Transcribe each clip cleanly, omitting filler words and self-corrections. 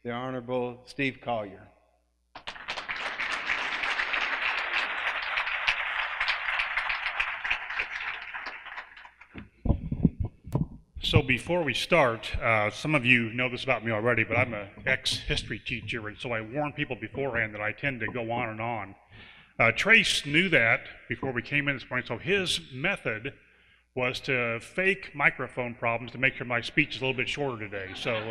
the Honorable Steve Collier. So before we start, some of you know this about me already, but I'm an ex-history teacher, and so I warn people beforehand that I tend to go on and on. Trace knew that before we came in this morning, so his method was to fake microphone problems to make sure my speech is a little bit shorter today. So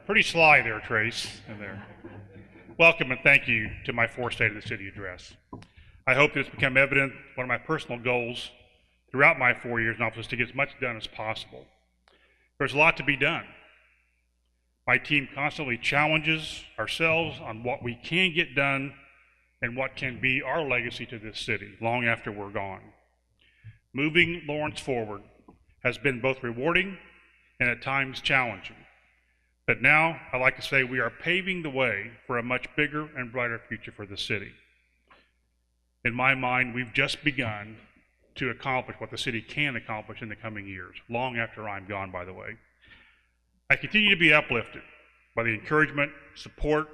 pretty sly there, Trace. In there. Welcome and thank you to my fourth State of the City address. I hope that it's become evident one of my personal goals throughout my 4 years in office is to get as much done as possible. There's a lot to be done. My team constantly challenges ourselves on what we can get done and what can be our legacy to this city long after we're gone. Moving Lawrence forward has been both rewarding and at times challenging. But now, I like to say we are paving the way for a much bigger and brighter future for the city. In my mind, we've just begun to accomplish what the city can accomplish in the coming years, long after I'm gone, by the way. I continue to be uplifted by the encouragement, support,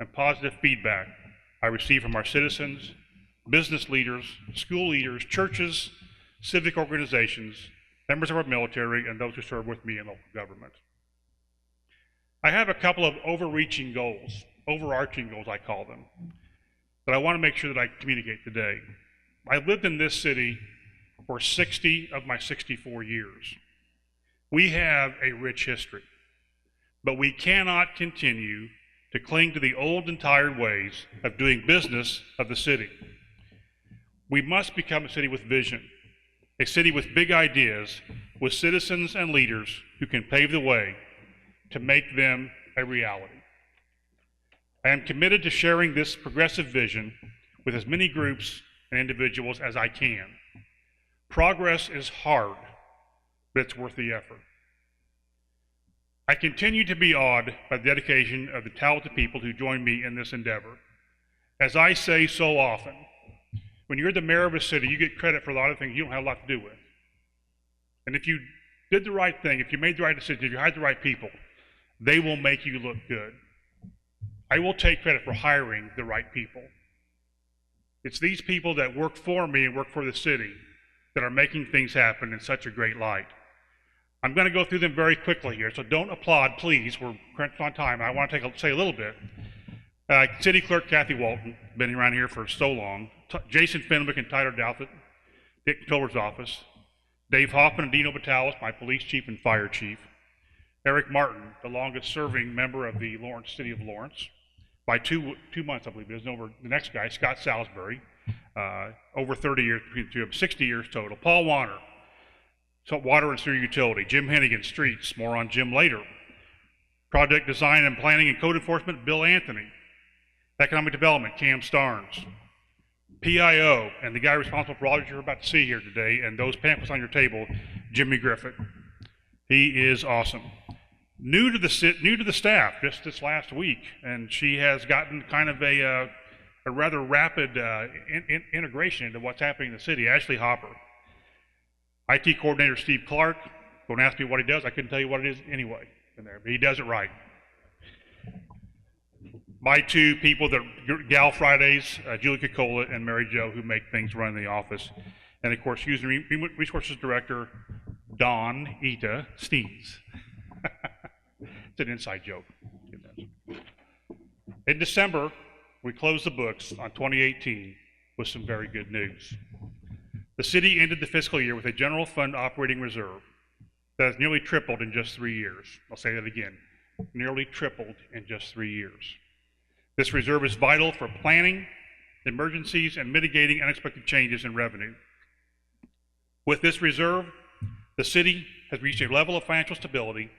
and positive feedback I receive from our citizens, business leaders, school leaders, churches, civic organizations, members of our military, and those who serve with me in local government. I have a couple of overarching goals I call them, that I want to make sure that I communicate today. I've lived in this city for 60 of my 64 years. We have a rich history, but we cannot continue to cling to the old and tired ways of doing business of the city. We must become a city with vision, a city with big ideas, with citizens and leaders who can pave the way to make them a reality. I am committed to sharing this progressive vision with as many groups and individuals as I can. Progress is hard, but it's worth the effort. I continue to be awed by the dedication of the talented people who join me in this endeavor. As I say so often, when you're the mayor of a city, you get credit for a lot of things you don't have a lot to do with. And if you did the right thing, if you made the right decision, if you hired the right people, they will make you look good. I will take credit for hiring the right people. It's these people that work for me and work for the city that are making things happen in such a great light. I'm going to go through them very quickly here, so don't applaud, please. We're crunched on time. I want to say a little bit. City Clerk Kathy Walton, been around here for so long. Jason Fenwick and Tyler Douthit, Dick Controller's office. Dave Hoffman and Dino Vitalis, my police chief and fire chief. Eric Martin, the longest serving member of the City of Lawrence, by two months, I believe it is. Over the next guy, Scott Salisbury, over 30 years between the two of them, 60 years total. Paul Warner, water and sewer utility. Jim Hennigan, streets, more on Jim later. Project design and planning and code enforcement, Bill Anthony. Economic development, Cam Starnes. PIO, and the guy responsible for all that you're about to see here today, and those pamphlets on your table, Jimmy Griffith. He is awesome. New to the staff just this last week, and she has gotten kind of a rather rapid integration into what's happening in the city. Ashley Hopper. IT coordinator Steve Clark. Don't ask me what he does. I couldn't tell you what it is anyway in there, but he does it right. My two people that Gal Fridays, Julie Cocola and Mary Jo, who make things run in the office. And of course, Human Resources Director Don Ita Steens. It's an inside joke. In December, we closed the books on 2018 with some very good news. The city ended the fiscal year with a general fund operating reserve that has nearly tripled in just 3 years. I'll say that again, nearly tripled in just 3 years. This reserve is vital for planning, emergencies, and mitigating unexpected changes in revenue. With this reserve, the city has reached a level of financial stability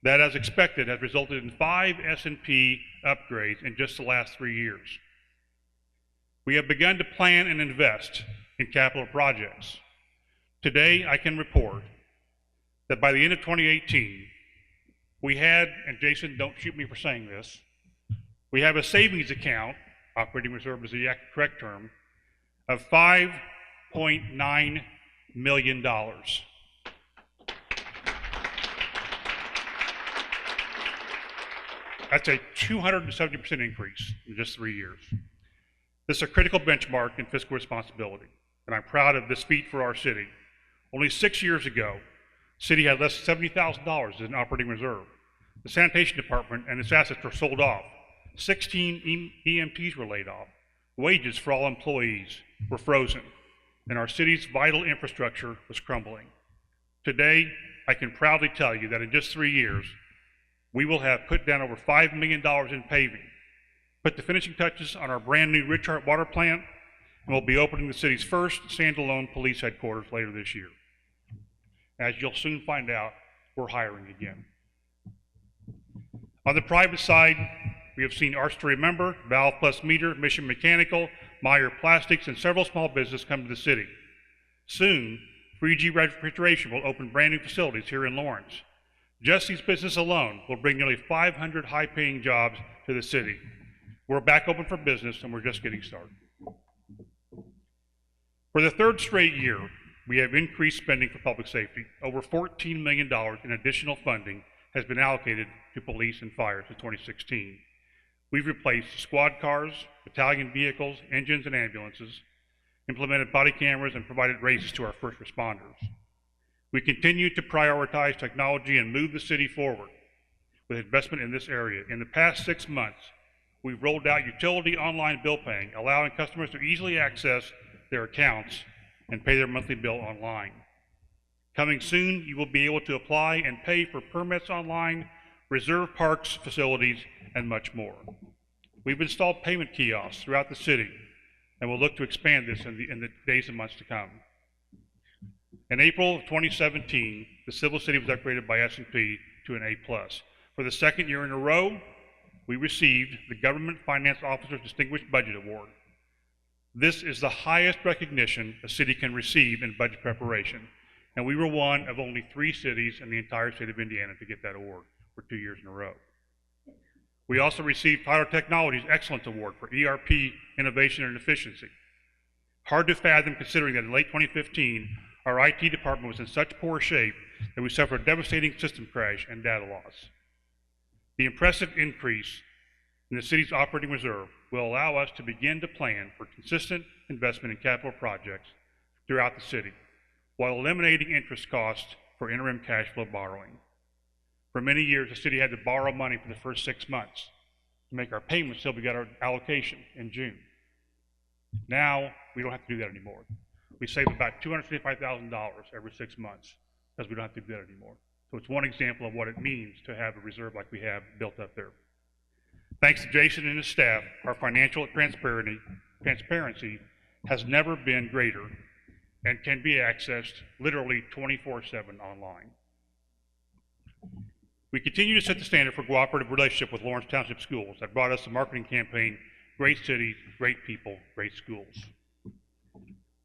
that, as expected, has resulted in 5 S&P upgrades in just the last 3 years. We have begun to plan and invest in capital projects. Today, I can report that by the end of 2018, we had, and Jason, don't shoot me for saying this, we have a savings account, operating reserve is the correct term, of $5.9 million. That's a 270% increase in just 3 years. This is a critical benchmark in fiscal responsibility, and I'm proud of this feat for our city. Only 6 years ago, the city had less than $70,000 in operating reserve. The sanitation department and its assets were sold off. 16 EMTs were laid off. Wages for all employees were frozen, and our city's vital infrastructure was crumbling. Today, I can proudly tell you that in just 3 years, we will have put down over $5 million in paving, put the finishing touches on our brand new Richart water plant, and we'll be opening the city's first standalone police headquarters later this year. As you'll soon find out, we're hiring again. On the private side, we have seen Arts to Remember, Valve Plus Meter, Mission Mechanical, Meyer Plastics, and several small businesses come to the city. Soon, 3G Refrigeration will open brand new facilities here in Lawrence. Just these businesses alone will bring nearly 500 high-paying jobs to the city. We're back open for business, and we're just getting started. For the third straight year, we have increased spending for public safety. Over $14 million in additional funding has been allocated to police and fire since 2016. We've replaced squad cars, battalion vehicles, engines, and ambulances, implemented body cameras, and provided raises to our first responders. We continue to prioritize technology and move the city forward with investment in this area. In the past 6 months, we've rolled out utility online bill paying, allowing customers to easily access their accounts and pay their monthly bill online. Coming soon, you will be able to apply and pay for permits online, reserve parks, facilities, and much more. We've installed payment kiosks throughout the city, and we'll look to expand this in the days and months to come. In April of 2017, the Civil City was upgraded by S&P to an A+. For the second year in a row, we received the Government Finance Officer's Distinguished Budget Award. This is the highest recognition a city can receive in budget preparation, and we were one of only 3 cities in the entire state of Indiana to get that award for 2 years in a row. We also received Tyler Technologies' Excellence Award for ERP innovation and efficiency. Hard to fathom considering that in late 2015, our IT department was in such poor shape that we suffered a devastating system crash and data loss. The impressive increase in the city's operating reserve will allow us to begin to plan for consistent investment in capital projects throughout the city, while eliminating interest costs for interim cash flow borrowing. For many years, the city had to borrow money for the first 6 months to make our payments till we got our allocation in June. Now, we don't have to do that anymore. We save about $255,000 every 6 months because we don't have to do that anymore. So it's one example of what it means to have a reserve like we have built up there. Thanks to Jason and his staff, our financial transparency has never been greater and can be accessed literally 24/7 online. We continue to set the standard for cooperative relationship with Lawrence Township Schools that brought us the marketing campaign, Great City, Great People, Great Schools.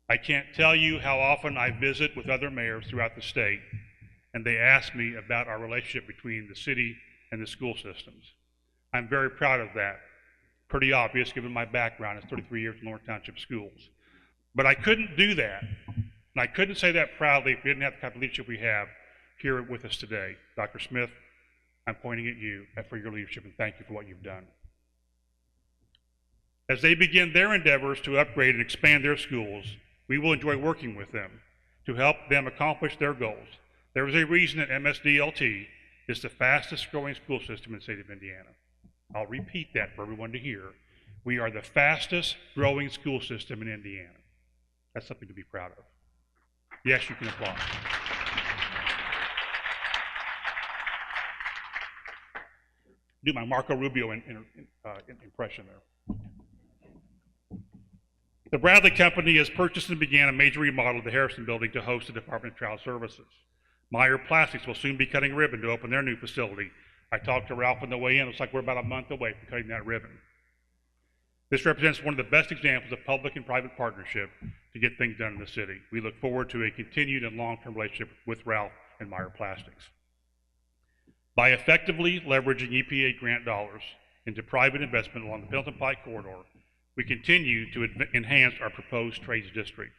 I can't tell you how often I visit with other mayors throughout the state, and they ask me about our relationship between the city and the school systems. I'm very proud of that. Pretty obvious given my background as 33 years in Lawrence Township Schools. But I couldn't do that, and I couldn't say that proudly if we didn't have the type of leadership we have here with us today. Dr. Smith, I'm pointing at you for your leadership, and thank you for what you've done. As they begin their endeavors to upgrade and expand their schools, we will enjoy working with them to help them accomplish their goals. There is a reason that MSDLT is the fastest growing school system in the state of Indiana. I'll repeat that for everyone to hear. We are the fastest growing school system in Indiana. That's something to be proud of. Yes, you can applaud. Do my Marco Rubio impression there. The Bradley Company has purchased and began a major remodel of the Harrison building to host the Department of Child Services. Meyer Plastics will soon be cutting ribbon to open their new facility. I talked to Ralph on the way in. It looks like we're about a month away from cutting that ribbon. This represents one of the best examples of public and private partnership to get things done in the city. We look forward to a continued and long-term relationship with Ralph and Meyer Plastics. By effectively leveraging EPA grant dollars into private investment along the Pendleton Pike corridor, we continue to enhance our proposed trades district.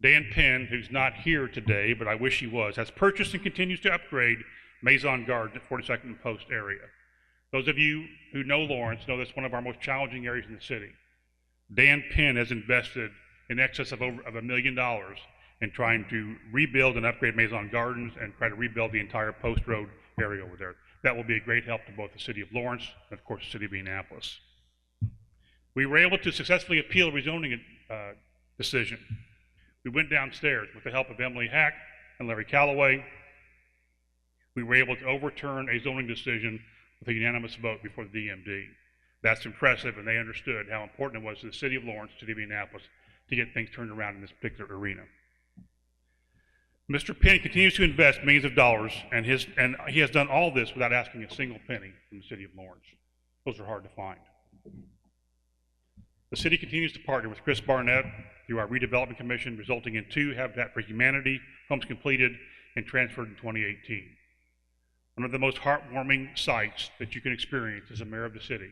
Dan Penn, who's not here today, but I wish he was, has purchased and continues to upgrade Maison Gardens at 42nd and Post area. Those of you who know Lawrence know that's one of our most challenging areas in the city. Dan Penn has invested in excess of $1 million in trying to rebuild and upgrade Maison Gardens and try to rebuild the entire Post Road area over there. That will be a great help to both the city of Lawrence and, of course, the city of Indianapolis. We were able to successfully appeal a rezoning decision. We went downstairs with the help of Emily Hack and Larry Calloway. We were able to overturn a zoning decision with a unanimous vote before the DMD. That's impressive, and they understood how important it was to the city of Lawrence, city of Indianapolis, to get things turned around in this particular arena. Mr. Penn continues to invest millions of dollars, and he has done all this without asking a single penny from the city of Lawrence. Those are hard to find. The city continues to partner with Chris Barnett through our redevelopment commission, resulting in 2 Habitat for Humanity homes completed and transferred in 2018. One of the most heartwarming sights that you can experience as a mayor of the city,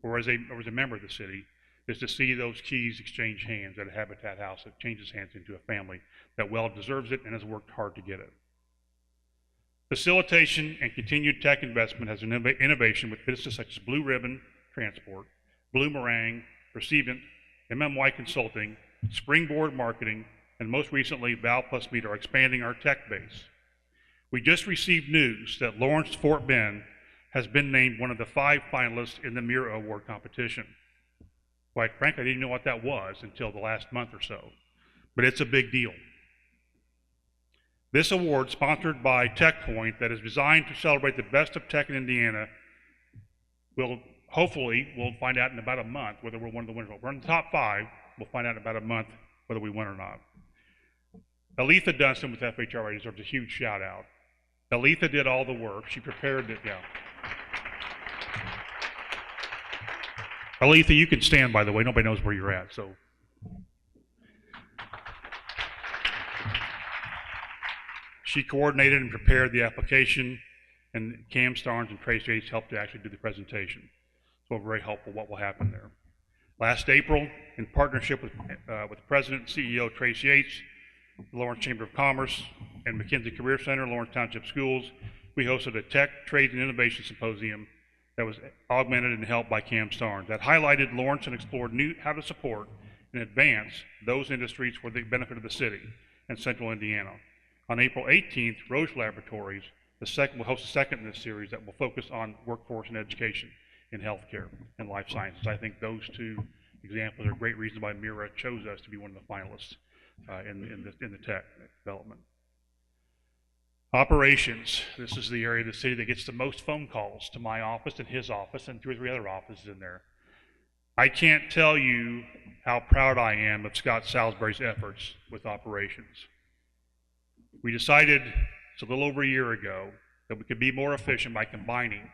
or as a member of the city, is to see those keys exchange hands at a Habitat house that changes hands into a family that well deserves it and has worked hard to get it. Facilitation and continued tech investment has an innovation with businesses such as Blue Ribbon Transport, Blue Meringue, Receivant, MMY Consulting, Springboard Marketing, and most recently, Val Plus Meet are expanding our tech base. We just received news that Lawrence Fort Bend has been named one of the 5 finalists in the Mira Award competition. Quite frankly, I didn't know what that was until the last month or so, but it's a big deal. This award, sponsored by TechPoint, that is designed to celebrate the best of tech in Indiana, we'll find out in about a month whether we're one of the winners. We're in the top 5. We'll find out in about a month whether we win or not. Aletha Dunstan with FHRA deserves a huge shout out. Aletha did all the work. She prepared it. Yeah. Aletha, you can stand, by the way. Nobody knows where you're at, so. She coordinated and prepared the application, and Cam Starnes and Trace Yates helped to actually do the presentation. So very helpful what will happen there. Last April, in partnership with President and CEO Trace Yates, the Lawrence Chamber of Commerce, and McKinsey Career Center, Lawrence Township Schools, we hosted a Tech, Trade, and Innovation Symposium that was augmented and helped by Cam Starnes that highlighted Lawrence and explored how to support and advance those industries for the benefit of the city and central Indiana. On April 18th, Roche Laboratories will host the second in this series that will focus on workforce and education in healthcare and life sciences. I think those 2 examples are great reasons why Mira chose us to be one of the finalists in the tech development. Operations. This is the area of the city that gets the most phone calls to my office and his office and 2 or 3 other offices in there. I can't tell you how proud I am of Scott Salisbury's efforts with operations. We decided, it's a little over a year ago, that we could be more efficient by combining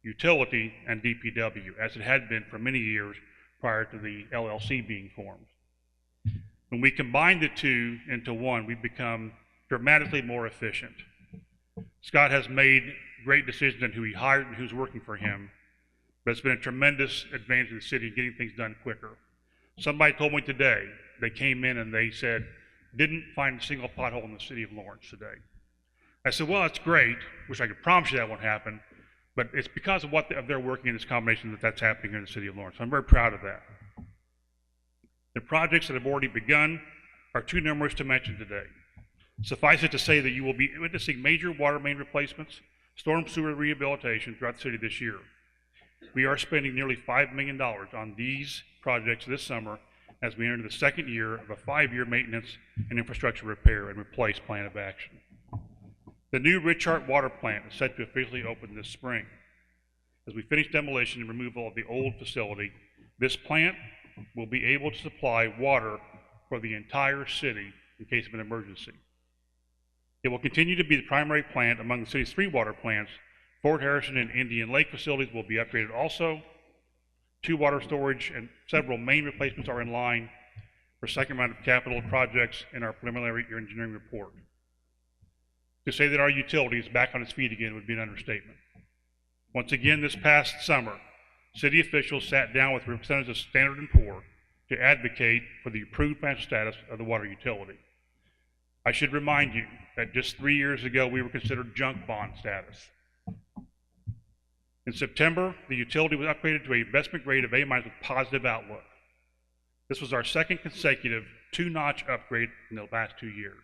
utility and DPW, as it had been for many years prior to the LLC being formed. When we combined the 2 into one, we've become dramatically more efficient. Scott has made great decisions on who he hired and who's working for him, but it's been a tremendous advantage to the city in getting things done quicker. Somebody told me today, they came in and they said, didn't find a single pothole in the city of Lawrence today. I said, well, that's great. Wish I could promise you that won't happen, but it's because of their working in this combination that's happening here in the city of Lawrence. I'm very proud of that. The projects that have already begun are too numerous to mention today. Suffice it to say that you will be witnessing major water main replacements, storm sewer rehabilitation throughout the city this year. We are spending nearly $5 million on these projects this summer as we enter the second year of a 5-year maintenance and infrastructure repair and replace plan of action. The new Richart water plant is set to officially open this spring. As we finish demolition and removal of the old facility, this plant will be able to supply water for the entire city in case of an emergency. It will continue to be the primary plant among the city's 3 water plants. Fort Harrison and Indian Lake facilities will be upgraded also. 2 water storage and several main replacements are in line for second round of capital projects in our preliminary engineering report. To say that our utility is back on its feet again would be an understatement. Once again, this past summer, city officials sat down with representatives of Standard & Poor's to advocate for the improved financial status of the water utility. I should remind you that just 3 years ago, we were considered junk bond status. In September, the utility was upgraded to an investment grade of A- with positive outlook. This was our second consecutive two-notch upgrade in the last 2 years.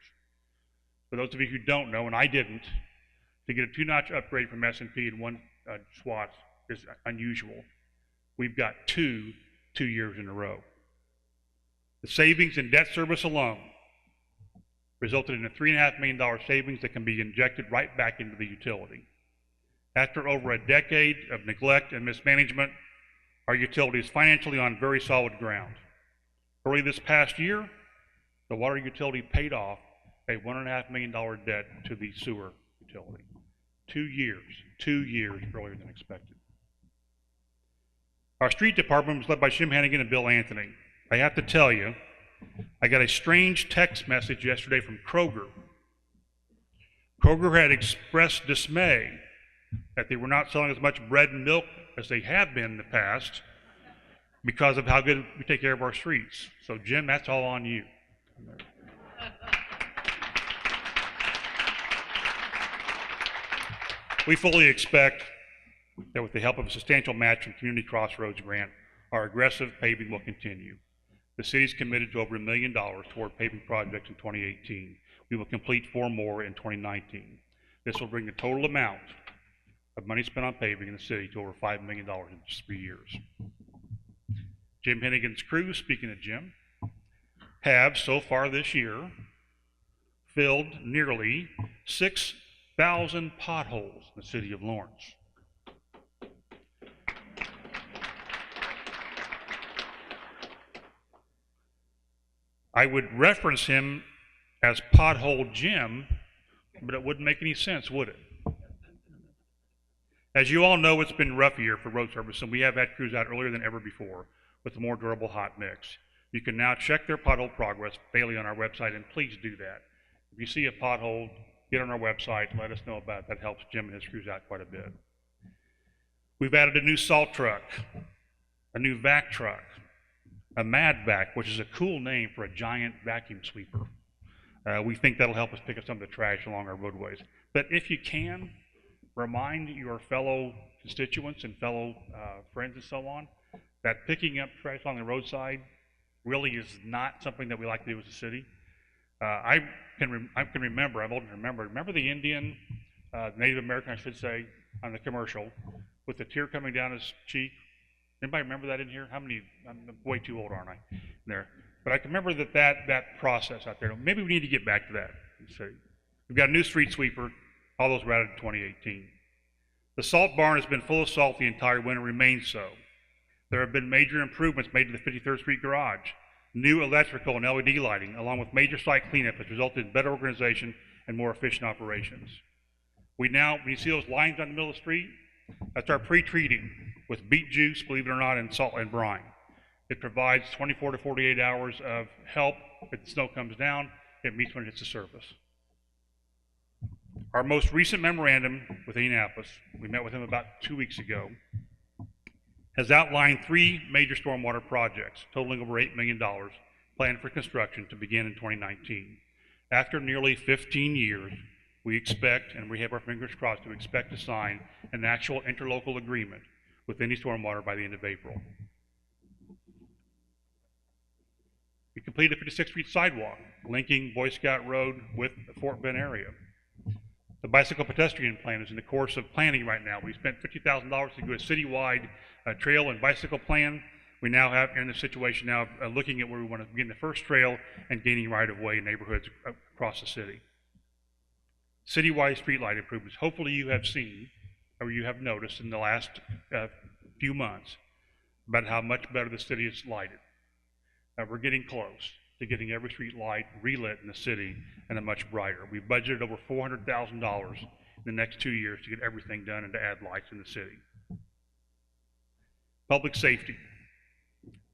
For those of you who don't know, and I didn't, to get a two-notch upgrade from S&P in one SWAT is unusual. We've got two years in a row. The savings in debt service alone resulted in a $3.5 million savings that can be injected right back into the utility. After over a decade of neglect and mismanagement, our utility is financially on very solid ground. Early this past year, the water utility paid off a $1.5 million debt to the sewer utility. 2 years earlier than expected. Our street department was led by Jim Hannigan and Bill Anthony. I have to tell you, I got a strange text message yesterday from Kroger. Kroger had expressed dismay that they were not selling as much bread and milk as they have been in the past because of how good we take care of our streets. So Jim, that's all on you. We fully expect that with the help of a substantial match from Community Crossroads grant, our aggressive paving will continue. The city is committed to over $1 million toward paving projects in 2018. We will complete 4 more in 2019. This will bring the total amount of money spent on paving in the city to over $5 million in just 3 years. Jim Hennigan's crew, speaking of Jim, have so far this year filled nearly 6,000 potholes in the city of Lawrence. I would reference him as Pothole Jim, but it wouldn't make any sense, would it? As you all know, it's been a rough year for road service, and we have had crews out earlier than ever before with a more durable hot mix. You can now check their pothole progress daily on our website, and please do that. If you see a pothole, get on our website and let us know about it. That helps Jim and his crews out quite a bit. We've added a new salt truck, a new vac truck, a Mad Vac, which is a cool name for a giant vacuum sweeper. We think that'll help us pick up some of the trash along our roadways. But if you can, remind your fellow constituents and fellow friends and so on that picking up trash along the roadside really is not something that we like to do as a city. I can remember, I'm old enough to remember the Indian, Native American, I should say, on the commercial with the tear coming down his cheek. Anybody remember that in here? How many? I'm way too old, aren't I? There. But I can remember that process out there. Maybe we need to get back to that. So we've got a new street sweeper. All those were added in 2018. The salt barn has been full of salt the entire winter, remains so. There have been major improvements made to the 53rd Street garage. New electrical and LED lighting, along with major site cleanup, has resulted in better organization and more efficient operations. When you see those lines down the middle of the street, that's our pre-treating with beet juice, believe it or not, and salt and brine. It provides 24 to 48 hours of help. If the snow comes down, it meets when it hits the surface. Our most recent memorandum with Indianapolis, we met with them about 2 weeks ago, has outlined 3 major stormwater projects totaling over $8 million planned for construction to begin in 2019. After nearly 15 years, we expect, and we have our fingers crossed, to expect to sign an actual interlocal agreement with any stormwater by the end of April. We completed the 56th Street sidewalk, linking Boy Scout Road with the Fort Bend area. The bicycle pedestrian plan is in the course of planning right now. We spent $50,000 to do a citywide trail and bicycle plan. We now have in the situation now of looking at where we want to begin the first trail and gaining right-of-way in neighborhoods across the city. Citywide streetlight improvements. Hopefully you have seen or you have noticed in the last few months about how much better the city is lighted. We're getting close to getting every street light relit in the city and a much brighter. We've budgeted over $400,000 in the next 2 years to get everything done and to add lights in the city. Public safety.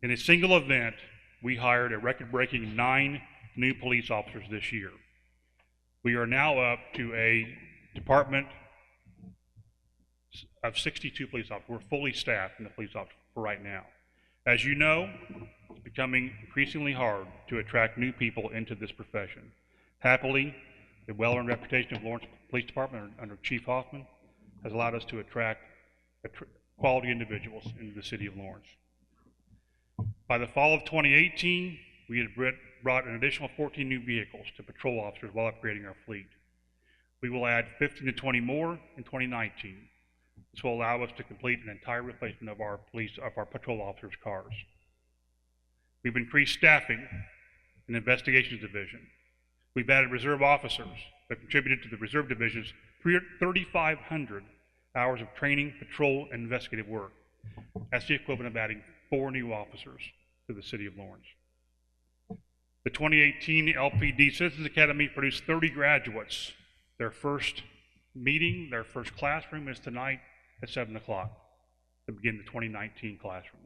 In a single event, we hired a record-breaking 9 new police officers this year. We are now up to a department of 62 police officers. We're fully staffed in the police office for right now. As you know, it's becoming increasingly hard to attract new people into this profession. Happily, the well-earned reputation of Lawrence Police Department under Chief Hoffman has allowed us to attract quality individuals into the city of Lawrence. By the fall of 2018, we had brought an additional 14 new vehicles to patrol officers while upgrading our fleet. We will add 15 to 20 more in 2019. This will allow us to complete an entire replacement of our patrol officers' cars. We've increased staffing in the investigations division. We've added reserve officers that contributed to the reserve division's 3,500 hours of training, patrol, and investigative work. That's the equivalent of adding 4 new officers to the city of Lawrence. The 2018 LPD Citizens Academy produced 30 graduates. Their first meeting, their first classroom is tonight at 7 o'clock to begin the 2019 classroom.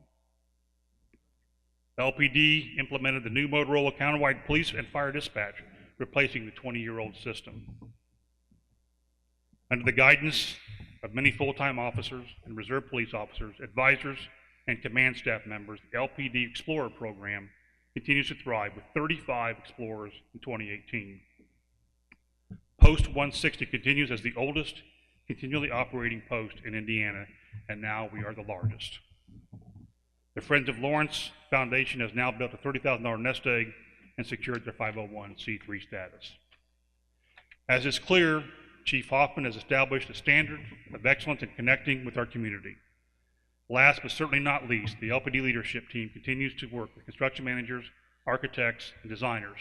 LPD implemented the new Motorola countywide police and fire dispatch, replacing the 20-year-old system. Under the guidance of many full-time officers and reserve police officers, advisors, and command staff members, the LPD Explorer program continues to thrive with 35 Explorers in 2018. Post 160 continues as the oldest continually operating post in Indiana, and now we are the largest. The Friends of Lawrence Foundation has now built a $30,000 nest egg and secured their 501c3 status. As is clear, Chief Hoffman has established a standard of excellence in connecting with our community. Last but certainly not least, the LPD leadership team continues to work with construction managers, architects, and designers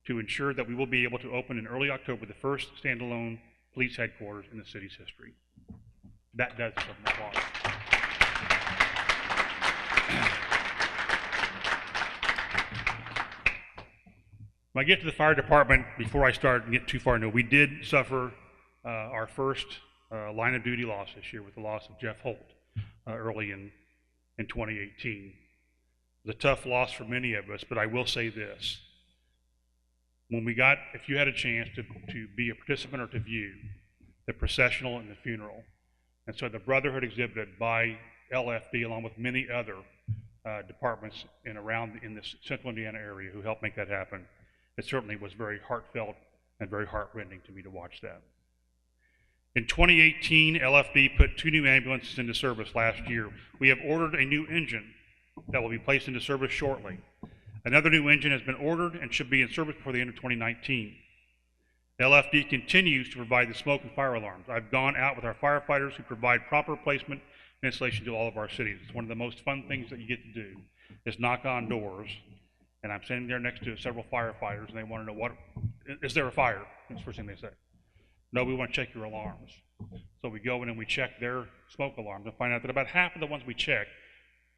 to ensure that we will be able to open in early October the first standalone police headquarters in the city's history. That does it. When I get to the fire department, before I start and get too far into it, we did suffer our first line of duty loss this year with the loss of Jeff Holt early in 2018. It was a tough loss for many of us, but I will say this. If you had a chance to be a participant or to view the processional and the funeral, and so the brotherhood exhibited by LFD along with many other departments in the central Indiana area who helped make that happen, it certainly was very heartfelt and very heartrending to me to watch that. In 2018, LFD put 2 new ambulances into service last year. We have ordered a new engine that will be placed into service shortly. Another new engine has been ordered and should be in service before the end of 2019. LFD continues to provide the smoke and fire alarms. I've gone out with our firefighters who provide proper placement and installation to all of our cities. It's one of the most fun things that you get to do is knock on doors, and I'm sitting there next to several firefighters and they want to know, is there a fire? That's the first thing they say. No, we want to check your alarms. So we go in and we check their smoke alarms and find out that about half of the ones we check,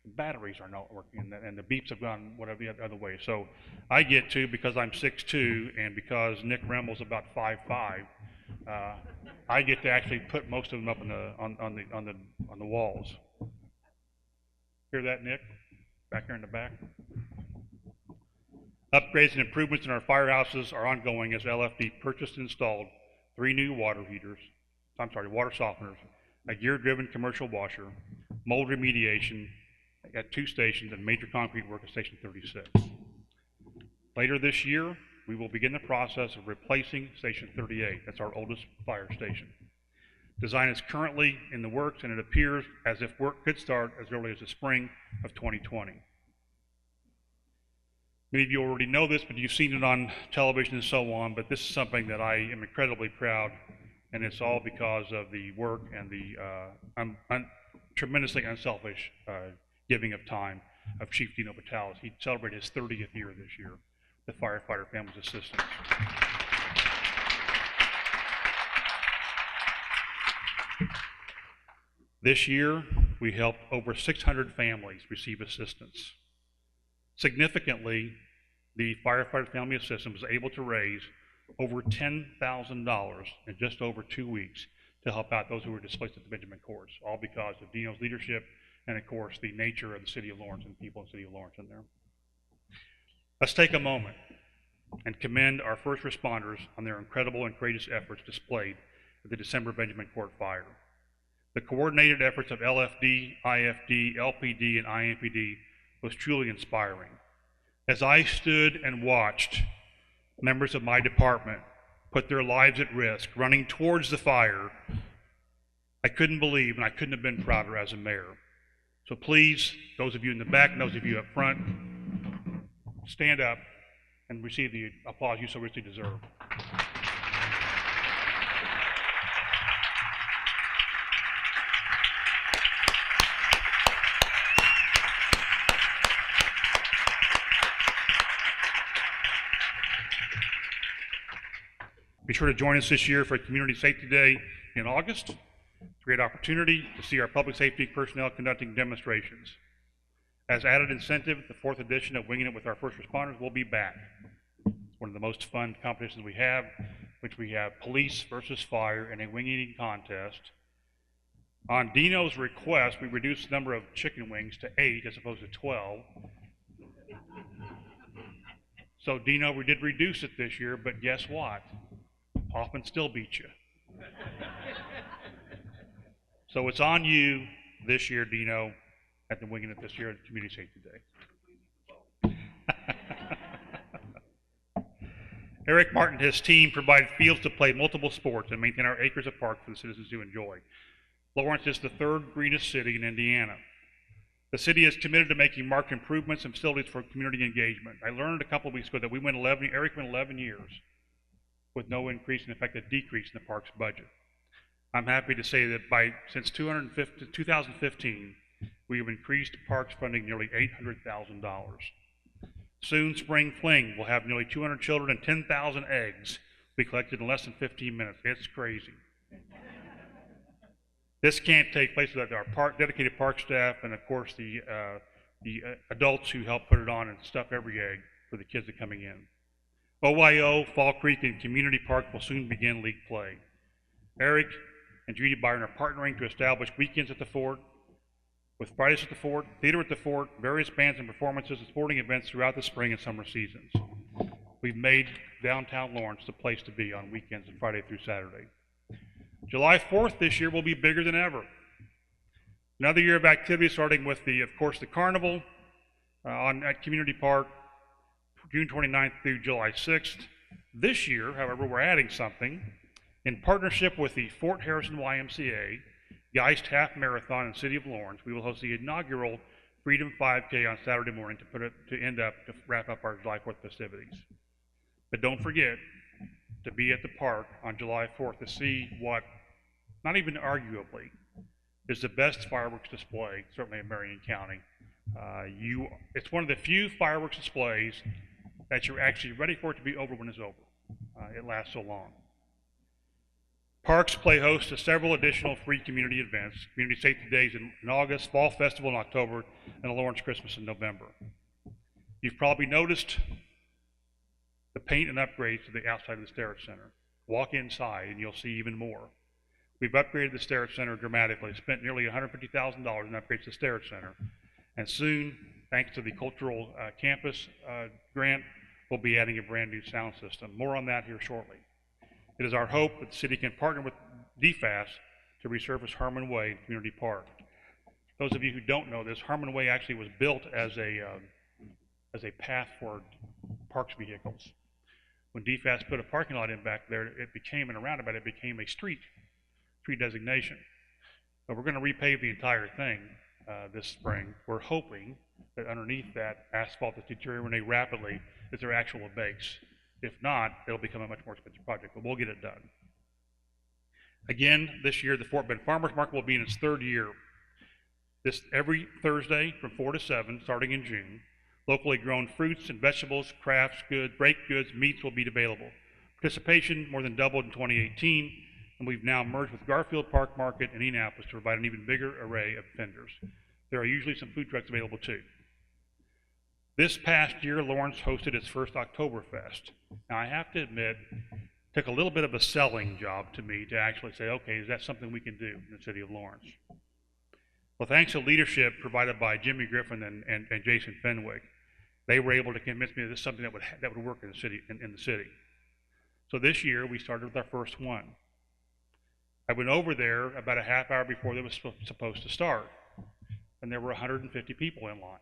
the batteries are not working and the beeps have gone whatever the other way. So I get to, because I'm 6'2" and because Nick Remmel's about 5'5", I get to actually put most of them up on the walls. Hear that, Nick? Back here in the back. Upgrades and improvements in our firehouses are ongoing as LFD purchased and installed 3 new water softeners, a gear-driven commercial washer, mold remediation at 2 stations, and major concrete work at Station 36. Later this year, we will begin the process of replacing Station 38. That's our oldest fire station. Design is currently in the works, and it appears as if work could start as early as the spring of 2020. Many of you already know this, but you've seen it on television and so on, but this is something that I am incredibly proud, and it's all because of the work and the tremendously unselfish giving of time of Chief Dino Vitalis. He celebrated his 30th year this year, the Firefighter Families Assistance. This year, we helped over 600 families receive assistance. Significantly, the Firefighter Family Assistance was able to raise over $10,000 in just over 2 weeks to help out those who were displaced at the Benjamin Courts, all because of Dino's leadership and, of course, the nature of the city of Lawrence and the people in the city of Lawrence in there. Let's take a moment and commend our first responders on their incredible and courageous efforts displayed at the December Benjamin Court fire. The coordinated efforts of LFD, IFD, LPD, and IMPD was truly inspiring. As I stood and watched members of my department put their lives at risk running towards the fire, I couldn't believe, and I couldn't have been prouder as a mayor. So please, those of you in the back and those of you up front, stand up and receive the applause you so richly deserve. Be sure to join us this year for Community Safety Day in August. It's a great opportunity to see our public safety personnel conducting demonstrations. As added incentive, the 4th edition of Winging It with our first responders will be back. It's one of the most fun competitions we have, which we have police versus fire and a wing eating contest. On Dino's request, we reduced the number of chicken wings to 8 as opposed to 12. So Dino, we did reduce it this year, but guess what? Hoffman still beat you. So it's on you this year, Dino, at the Winging It this year at Community Safety Day. Eric Martin and his team provide fields to play multiple sports and maintain our acres of park for the citizens to enjoy. Lawrence is the 3rd greenest city in Indiana. The city is committed to making marked improvements and facilities for community engagement. I learned a couple of weeks ago that Eric went 11 years with no increase, in fact, a decrease in the park's budget. I'm happy to say that since 2015, we have increased parks funding nearly $800,000. Soon, Spring Fling will have nearly 200 children and 10,000 eggs be collected in less than 15 minutes. It's crazy. This can't take place without our dedicated park staff and, of course, the adults who help put it on and stuff every egg for the kids that are coming in. OYO, Fall Creek, and Community Park will soon begin league play. Eric and Judy Byron are partnering to establish weekends at the fort, with Fridays at the fort, theater at the fort, various bands and performances and sporting events throughout the spring and summer seasons. We've made downtown Lawrence the place to be on weekends and Friday through Saturday. July 4th this year will be bigger than ever. Another year of activity starting with, of course, the carnival at Community Park, June 29th through July 6th. This year, however, we're adding something. In partnership with the Fort Harrison YMCA, Geist Half Marathon in the City of Lawrence, we will host the inaugural Freedom 5K on Saturday morning to wrap up our July 4th festivities. But don't forget to be at the park on July 4th to see what, not even arguably, is the best fireworks display, certainly in Marion County. It's one of the few fireworks displays that you're actually ready for it to be over when it's over. It lasts so long. Parks play host to several additional free community events, Community Safety Days in August, Fall Festival in October, and a Lawrence Christmas in November. You've probably noticed the paint and upgrades to the outside of the Starrett Center. Walk inside and you'll see even more. We've upgraded the Starrett Center dramatically, spent nearly $150,000 in upgrades to the Starrett Center, and soon, thanks to the Cultural Campus grant, we'll be adding a brand new sound system. More on that here shortly. It is our hope that the city can partner with DFAS to resurface Harmon Way and Community Park. Those of you who don't know this, Harmon Way actually was built as a path for parks vehicles. When DFAS put a parking lot in back there, it became a street designation. So we're going to repave the entire thing this spring. We're hoping that underneath that asphalt that's deteriorating rapidly is their actual base. If not, it'll become a much more expensive project, but we'll get it done. Again, this year, the Fort Bend Farmers Market will be in its 3rd year. Every Thursday from 4 to 7, starting in June, locally grown fruits and vegetables, crafts, baked goods, meats will be available. Participation more than doubled in 2018, and we've now merged with Garfield Park Market in Indianapolis to provide an even bigger array of vendors. There are usually some food trucks available too. This past year, Lawrence hosted its first Oktoberfest. Now, I have to admit, it took a little bit of a selling job to me to actually say, okay, is that something we can do in the city of Lawrence? Well, thanks to leadership provided by Jimmy Griffin and Jason Fenwick, they were able to convince me that this is something that would work in the city. So this year, we started with our first one. I went over there about a half hour before they was supposed to start, and there were 150 people in line.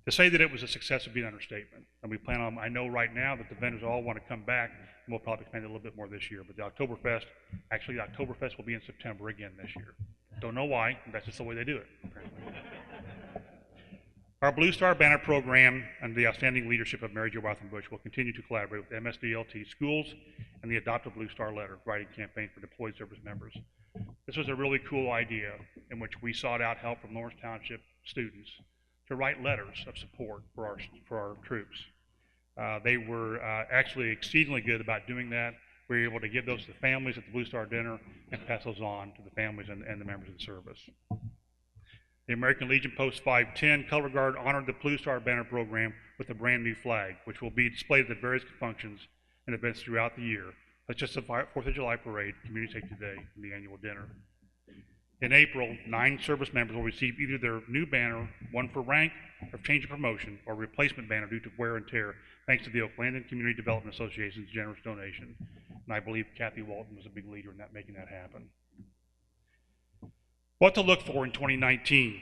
To say that it was a success would be an understatement. And we plan on, I know right now that the vendors all want to come back We'll probably expand it a little bit more this year, but the Oktoberfest will be in September again this year. Don't know why, that's just the way they do it, apparently. Our Blue Star Banner program, under the outstanding leadership of Mary Jo Rothenbush, will continue to collaborate with MSDLT schools and the Adopt a Blue Star Letter writing campaign for deployed service members. This was a really cool idea in which we sought out help from Lawrence Township students to write letters of support for our troops. They were actually exceedingly good about doing that. We were able to give those to the families at the Blue Star dinner and pass those on to the families and the members of the service. The American Legion Post 510 Color Guard honored the Blue Star Banner program with a brand new flag, which will be displayed at various functions and events throughout the year, such as the 4th of July Parade, Community Safety Day, and the annual dinner. In April, 9 service members will receive either their new banner, one for rank, or change of promotion, or replacement banner due to wear and tear, thanks to the Oaklandon Community Development Association's generous donation. And I believe Kathy Walton was a big leader in making that happen. What to look for in 2019?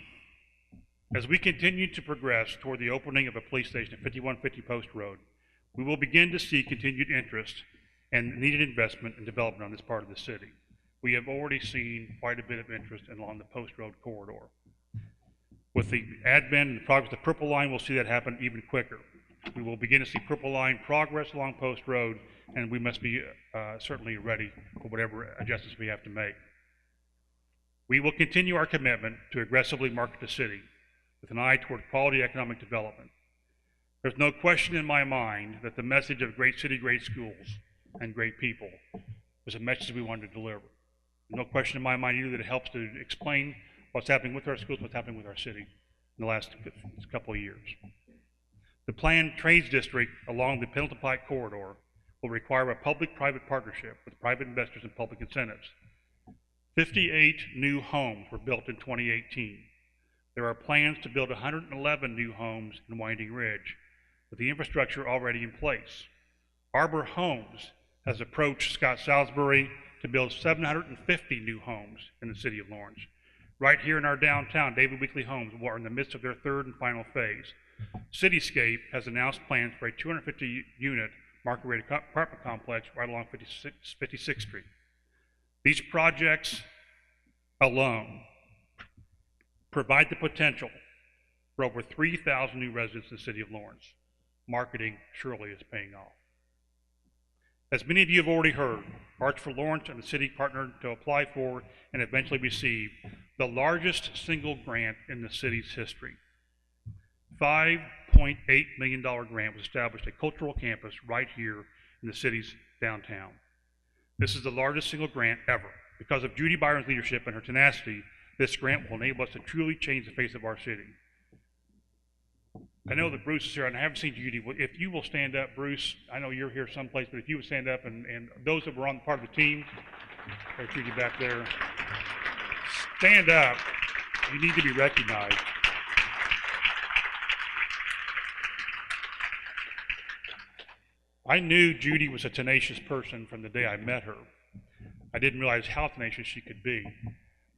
As we continue to progress toward the opening of a police station at 5150 Post Road, we will begin to see continued interest and needed investment and development on this part of the city. We have already seen quite a bit of interest along the Post Road corridor. With the advent and the progress of the Purple Line, we'll see that happen even quicker. We will begin to see Purple Line progress along Post Road, and we must be certainly ready for whatever adjustments we have to make. We will continue our commitment to aggressively market the city with an eye toward quality economic development. There's no question in my mind that the message of great city, great schools, and great people was a message we wanted to deliver. No question in my mind either that it helps to explain what's happening with our schools, what's happening with our city in the last couple of years. The planned trades district along the Pendleton Pike corridor will require a public-private partnership with private investors and public incentives. 58 new homes were built in 2018. There are plans to build 111 new homes in Winding Ridge, with the infrastructure already in place. Arbor Homes has approached Scott Salisbury to build 750 new homes in the city of Lawrence. Right here in our downtown, David Weekley Homes are in the midst of their third and final phase. Cityscape has announced plans for a 250-unit market-rated apartment complex right along 56th Street. These projects alone provide the potential for over 3,000 new residents in the city of Lawrence. Marketing surely is paying off. As many of you have already heard, Arch for Lawrence and the city partnered to apply for and eventually receive the largest single grant in the city's history. $5.8 million grant was established a cultural campus right here in the city's downtown. This is the largest single grant ever. Because of Judy Byron's leadership and her tenacity, this grant will enable us to truly change the face of our city. I know that Bruce is here, and I haven't seen Judy. If you will stand up, Bruce, I know you're here someplace, but if you would stand up, and those that were on part of the team, there's Judy back there, stand up. You need to be recognized. I knew Judy was a tenacious person from the day I met her. I didn't realize how tenacious she could be,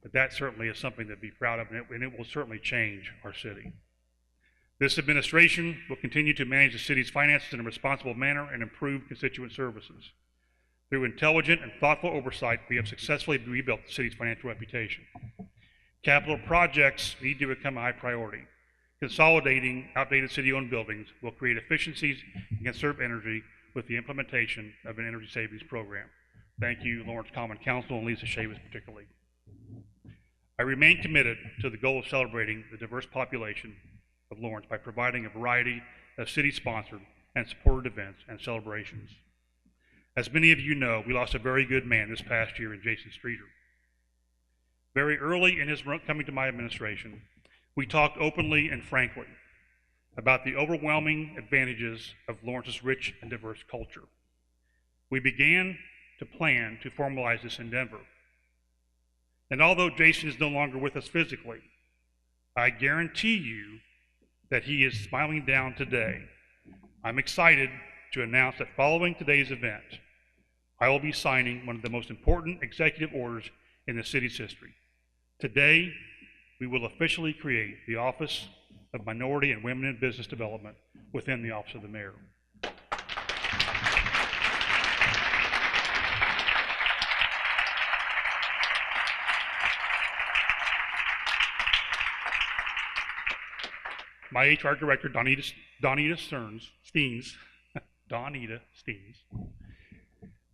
but that certainly is something to be proud of, and it will certainly change our city. This administration will continue to manage the city's finances in a responsible manner and improve constituent services. Through intelligent and thoughtful oversight, we have successfully rebuilt the city's financial reputation. Capital projects need to become a high priority. Consolidating outdated city-owned buildings will create efficiencies and conserve energy with the implementation of an energy savings program. Thank you, Lawrence Common Council and Lisa Chavis particularly. I remain committed to the goal of celebrating the diverse population of Lawrence by providing a variety of city-sponsored and supported events and celebrations. As many of you know, we lost a very good man this past year in Jason Streeter. Very early in his coming to my administration, we talked openly and frankly about the overwhelming advantages of Lawrence's rich and diverse culture. We began to plan to formalize this endeavor. And although Jason is no longer with us physically, I guarantee you that he is smiling down today. I'm excited to announce that following today's event, I will be signing one of the most important executive orders in the city's history. Today, we will officially create the Office of Minority and Women in Business Development within the Office of the Mayor. my HR director, Donita Steens,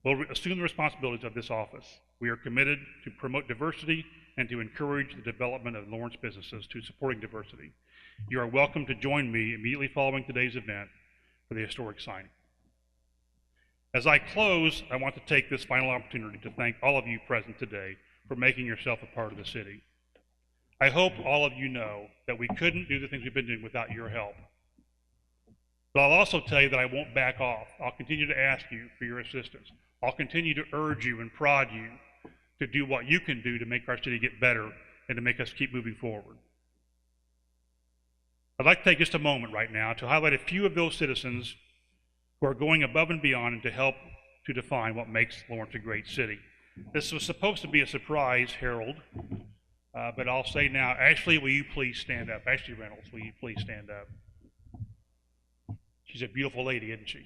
will assume the responsibilities of this office. We are committed to promote diversity and to encourage the development of Lawrence businesses to supporting diversity. You are welcome to join me immediately following today's event for the historic signing. As I close, I want to take this final opportunity to thank all of you present today for making yourself a part of the city. I hope all of you know that we couldn't do the things we've been doing without your help. But I'll also tell you that I won't back off. I'll continue to ask you for your assistance. I'll continue to urge you and prod you to do what you can do to make our city get better and to make us keep moving forward. I'd like to take just a moment right now to highlight a few of those citizens who are going above and beyond and to help to define what makes Lawrence a great city. This was supposed to be a surprise, Harold, but I'll say now, Ashley, will you please stand up? Ashley Reynolds, will you please stand up? She's a beautiful lady, isn't she?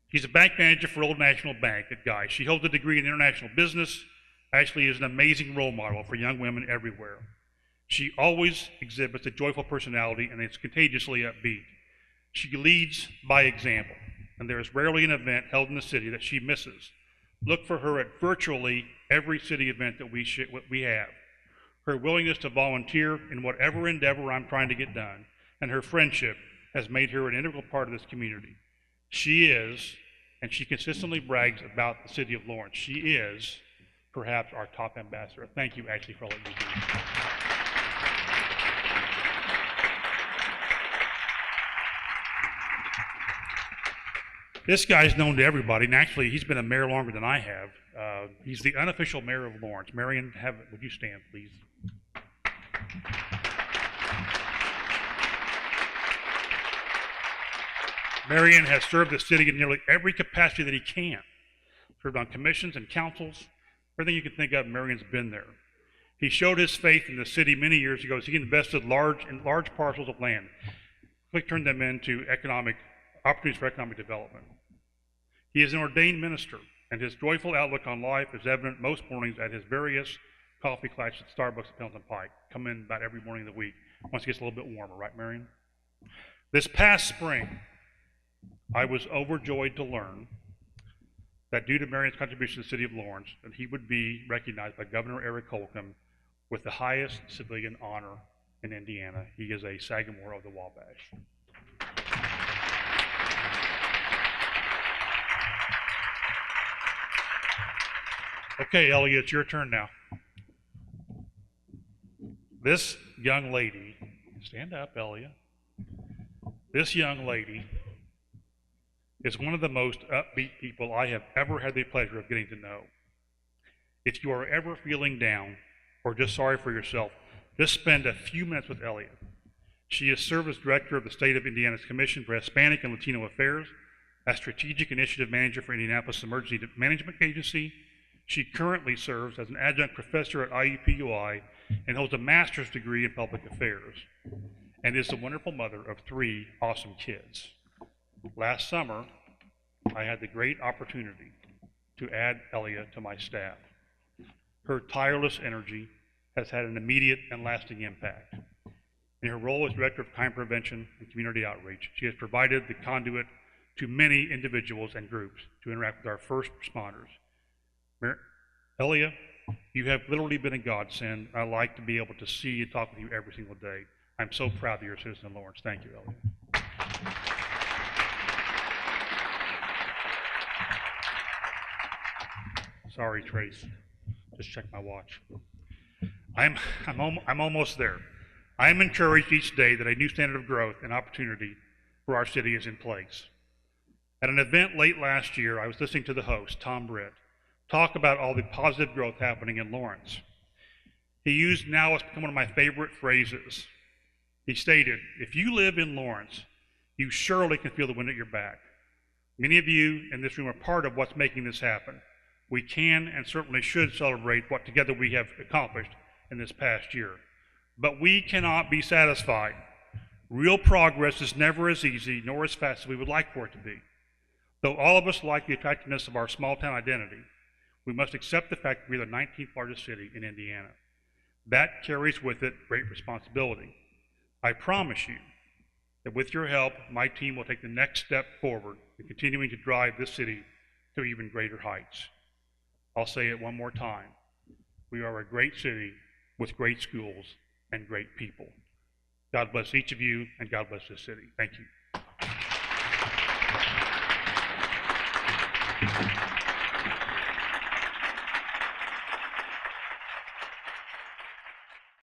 She's a bank manager for Old National Bank at Guy. She holds a degree in international business. Ashley is an amazing role model for young women everywhere. She always exhibits a joyful personality and is contagiously upbeat. She leads by example, and there is rarely an event held in the city that she misses. Look for her at virtually every city event that we have. Her willingness to volunteer in whatever endeavor I'm trying to get done, and her friendship has made her an integral part of this community. She is, and she consistently brags about the city of Lawrence, she is perhaps our top ambassador. Thank you, Ashley, for all that you do. This guy's known to everybody, and actually he's been a mayor longer than I have. He's the unofficial mayor of Lawrence. Marion, would you stand, please? Marion has served the city in nearly every capacity that he can. Served on commissions and councils. Everything you can think of, Marion's been there. He showed his faith in the city many years ago as he invested in large parcels of land. Quickly turned them into opportunities for economic development. He is an ordained minister, and his joyful outlook on life is evident most mornings at his various coffee classes at Starbucks at Pendleton Pike. Come in about every morning of the week once it gets a little bit warmer, right, Marion? This past spring, I was overjoyed to learn that due to Marion's contribution to the city of Lawrence, that he would be recognized by Governor Eric Holcomb with the highest civilian honor in Indiana. He is a Sagamore of the Wabash. Okay, Elliot, it's your turn now. This young lady, stand up, Elliot. This young lady is one of the most upbeat people I have ever had the pleasure of getting to know. If you are ever feeling down or just sorry for yourself, just spend a few minutes with Elliot. She has served as director of the State of Indiana's Commission for Hispanic and Latino Affairs, as strategic initiative manager for Indianapolis Emergency Management Agency. She currently serves as an adjunct professor at IUPUI and holds a master's degree in public affairs, and is the wonderful mother of 3 awesome kids. Last summer, I had the great opportunity to add Elia to my staff. Her tireless energy has had an immediate and lasting impact. In her role as Director of Crime Prevention and Community Outreach, she has provided the conduit to many individuals and groups to interact with our first responders. Elia, you have literally been a godsend. I like to be able to see and talk with you every single day. I'm so proud that you're a citizen of Lawrence. Thank you, Elia. Sorry, Trace. Just check my watch. I'm almost there. I am encouraged each day that a new standard of growth and opportunity for our city is in place. At an event late last year, I was listening to the host, Tom Britt, talk about all the positive growth happening in Lawrence. He used now what's become one of my favorite phrases. He stated, if you live in Lawrence, you surely can feel the wind at your back. Many of you in this room are part of what's making this happen. We can and certainly should celebrate what together we have accomplished in this past year. But we cannot be satisfied. Real progress is never as easy nor as fast as we would like for it to be. Though all of us like the attractiveness of our small town identity, we must accept the fact that we're the 19th largest city in Indiana. That carries with it great responsibility. I promise you that with your help, my team will take the next step forward in continuing to drive this city to even greater heights. I'll say it one more time. We are a great city with great schools and great people. God bless each of you, and God bless this city. Thank you.